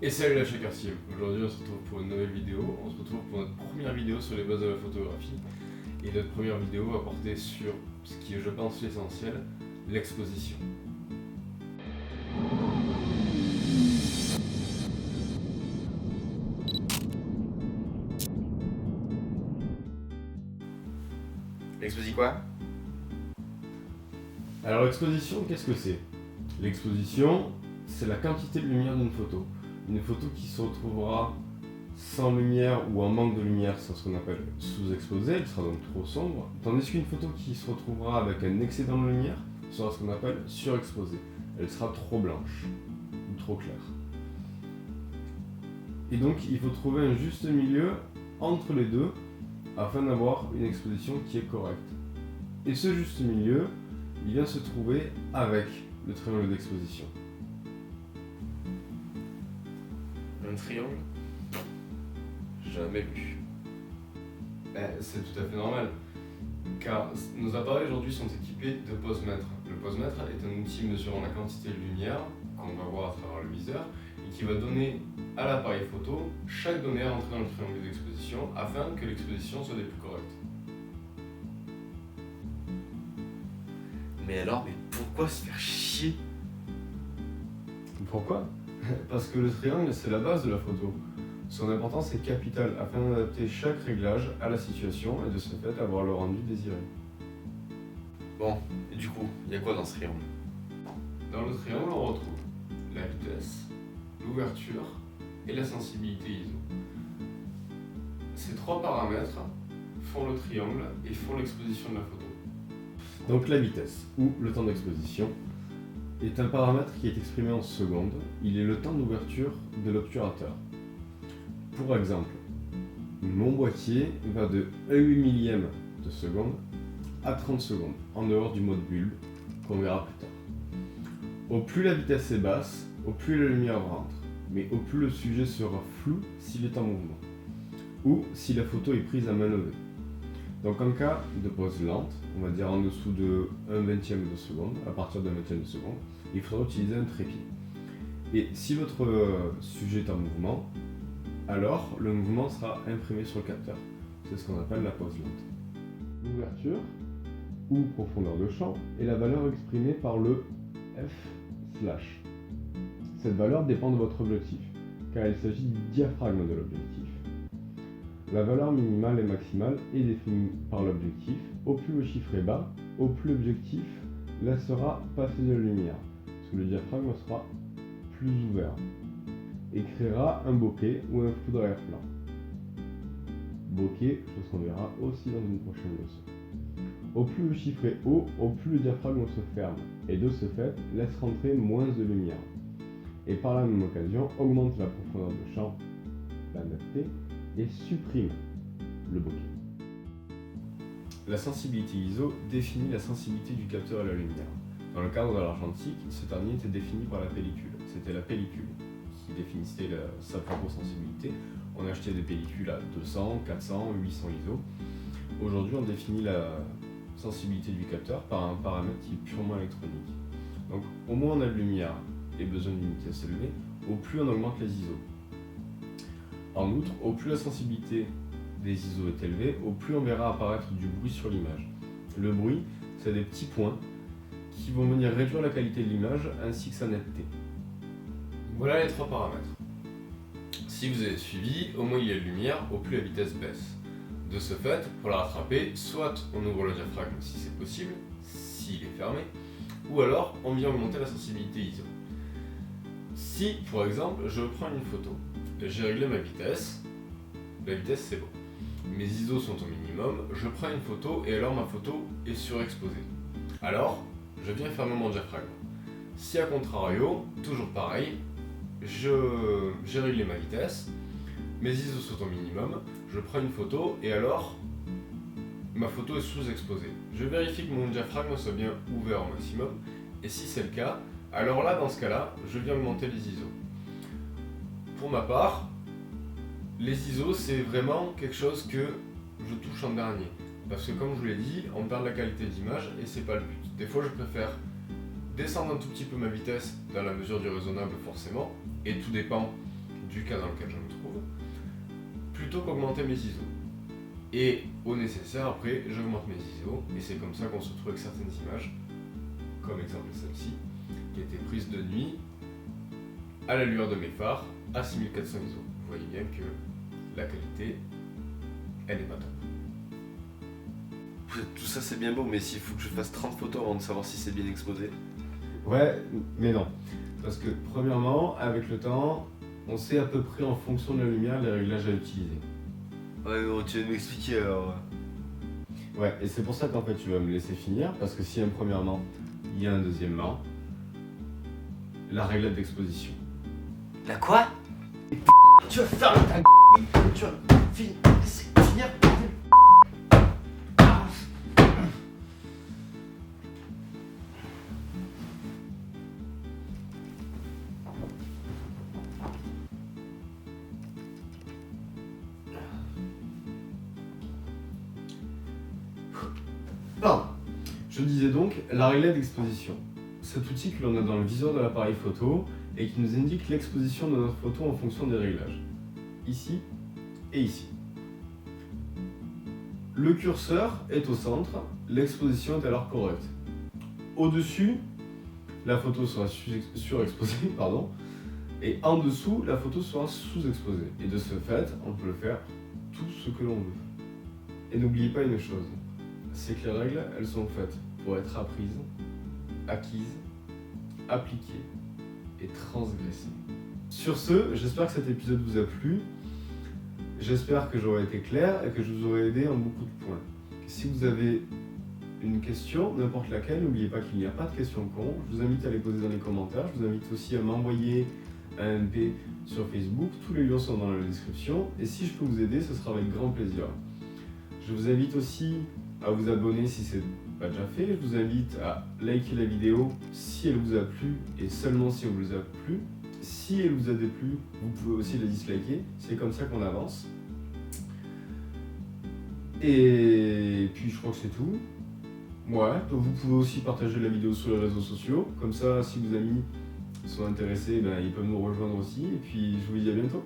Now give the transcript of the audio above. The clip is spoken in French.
Et salut la Shaker Team. Aujourd'hui on se retrouve pour une nouvelle vidéo. On se retrouve pour notre première vidéo sur les bases de la photographie. Et notre première vidéo va porter sur ce qui est, je pense, l'essentiel, l'exposition. L'exposit quoi? Alors l'exposition, qu'est-ce que c'est? L'exposition, c'est la quantité de lumière d'une photo. Une photo qui se retrouvera sans lumière ou en manque de lumière, c'est ce qu'on appelle sous-exposée, elle sera donc trop sombre, tandis qu'une photo qui se retrouvera avec un excédent de lumière sera ce qu'on appelle surexposée, elle sera trop blanche ou trop claire. Et donc il faut trouver un juste milieu entre les deux afin d'avoir une exposition qui est correcte. Et ce juste milieu, il vient se trouver avec le triangle d'exposition. Un triangle? Jamais vu. C'est tout à fait normal, car nos appareils aujourd'hui sont équipés de posemètres. Le posemètre est un outil mesurant la quantité de lumière qu'on va voir à travers le viseur et qui va donner à l'appareil photo chaque donnée à entrer dans le triangle d'exposition afin que l'exposition soit des plus correctes. Mais alors, pourquoi se faire chier? Pourquoi? Parce que le triangle, c'est la base de la photo. Son importance est capitale afin d'adapter chaque réglage à la situation et de ce fait avoir le rendu désiré. Bon, et du coup, il y a quoi dans ce triangle? Dans le triangle, on retrouve la vitesse, l'ouverture et la sensibilité ISO. Ces trois paramètres font le triangle et font l'exposition de la photo. Donc la vitesse, ou le temps d'exposition, est un paramètre qui est exprimé en secondes. Il est le temps d'ouverture de l'obturateur. Pour exemple, mon boîtier va de 1/8 millième de seconde à 30 secondes, en dehors du mode bulbe, qu'on verra plus tard. Au plus la vitesse est basse, au plus la lumière rentre, mais au plus le sujet sera flou s'il est en mouvement, ou si la photo est prise à main levée. Donc en cas de pose lente, on va dire en dessous de 1/20 de seconde, à partir de 1/20 de seconde, il faudra utiliser un trépied. Et si votre sujet est en mouvement, alors le mouvement sera imprimé sur le capteur. C'est ce qu'on appelle la pose lente. L'ouverture, ou profondeur de champ, est la valeur exprimée par le f/. Cette valeur dépend de votre objectif, car il s'agit du diaphragme de l'objectif. La valeur minimale et maximale est définie par l'objectif. Au plus le chiffre est bas, au plus l'objectif laissera passer de la lumière, parce que le diaphragme sera plus ouvert et créera un bokeh ou un flou d'arrière-plan. Bokeh, chose qu'on verra aussi dans une prochaine leçon. Au plus le chiffre est haut, au plus le diaphragme se ferme, et de ce fait, laisse rentrer moins de lumière. Et par la même occasion, augmente la profondeur de champ, la netteté, et supprime le bokeh. La sensibilité ISO définit la sensibilité du capteur à la lumière. Dans le cadre de l'argentique, ce dernier était défini par la pellicule. C'était la pellicule qui définissait sa propre sensibilité. On achetait des pellicules à 200, 400, 800 ISO. Aujourd'hui, on définit la sensibilité du capteur par un paramètre qui est purement électronique. Donc, au moins on a de lumière et besoin d'une vitesse élevée, au plus on augmente les ISO. En outre, au plus la sensibilité des ISO est élevée, au plus on verra apparaître du bruit sur l'image. Le bruit, c'est des petits points qui vont venir réduire la qualité de l'image ainsi que sa netteté. Voilà les trois paramètres. Si vous avez suivi, au moins il y a de lumière, au plus la vitesse baisse. De ce fait, pour la rattraper, soit on ouvre le diaphragme si c'est possible, s'il est fermé, ou alors on vient augmenter la sensibilité ISO. Si, par exemple, je prends une photo, j'ai réglé ma vitesse, la vitesse c'est bon. Mes ISO sont au minimum, je prends une photo et alors ma photo est surexposée. Alors, je viens fermer mon diaphragme. Si à contrario, toujours pareil, j'ai réglé ma vitesse, mes ISO sont au minimum, je prends une photo et alors ma photo est sous-exposée. Je vérifie que mon diaphragme soit bien ouvert au maximum et si c'est le cas, alors là, dans ce cas-là, je viens augmenter les ISO. Pour ma part, les ISO, c'est vraiment quelque chose que je touche en dernier. Parce que comme je vous l'ai dit, on perd la qualité d'image et c'est pas le but. Des fois, je préfère descendre un tout petit peu ma vitesse dans la mesure du raisonnable forcément, et tout dépend du cas dans lequel je me trouve, plutôt qu'augmenter mes ISO. Et au nécessaire, après, j'augmente mes ISO, et c'est comme ça qu'on se retrouve avec certaines images, comme exemple celle-ci, qui a été prise de nuit, à la lueur de mes phares, à 6400 ISO. Vous voyez bien que la qualité, elle n'est pas top. Tout ça c'est bien beau, mais s'il faut que je fasse 30 photos avant de savoir si c'est bien exposé. Ouais, mais non. Parce que premièrement, avec le temps, on sait à peu près en fonction de la lumière les réglages à utiliser. Ouais, bon, tu viens de m'expliquer alors. Ouais, et c'est pour ça qu'en fait tu vas me laisser finir, parce que s'il y a un premièrement, il y a un deuxièmement, la réglette d'exposition. La quoi? Tu vas faire ta gueule, tu vas finir. Pardon. Je disais donc la réglette d'exposition. Cet outil que l'on a dans le viseur de l'appareil photo et qui nous indique l'exposition de notre photo en fonction des réglages. Ici et ici. Le curseur est au centre, l'exposition est alors correcte. Au-dessus, la photo sera surexposée, pardon, et en dessous, la photo sera sous-exposée. Et de ce fait, on peut le faire tout ce que l'on veut. Et n'oubliez pas une chose, c'est que les règles, elles sont faites pour être apprises, acquises, appliquées et transgressées. Sur ce, j'espère que cet épisode vous a plu. J'espère que j'aurai été clair et que je vous aurai aidé en beaucoup de points. Si vous avez une question, n'importe laquelle, n'oubliez pas qu'il n'y a pas de questions con. Je vous invite à les poser dans les commentaires. Je vous invite aussi à m'envoyer un MP sur Facebook. Tous les liens sont dans la description. Et si je peux vous aider, ce sera avec grand plaisir. Je vous invite aussi à vous abonner si ce n'est pas déjà fait. Je vous invite à liker la vidéo si elle vous a plu et seulement si elle vous a plu. Si elle vous a déplu, vous pouvez aussi la disliker. C'est comme ça qu'on avance. Et puis je crois que c'est tout. Ouais, donc vous pouvez aussi partager la vidéo sur les réseaux sociaux. Comme ça, si vos amis sont intéressés, ben, ils peuvent nous rejoindre aussi. Et puis je vous dis à bientôt.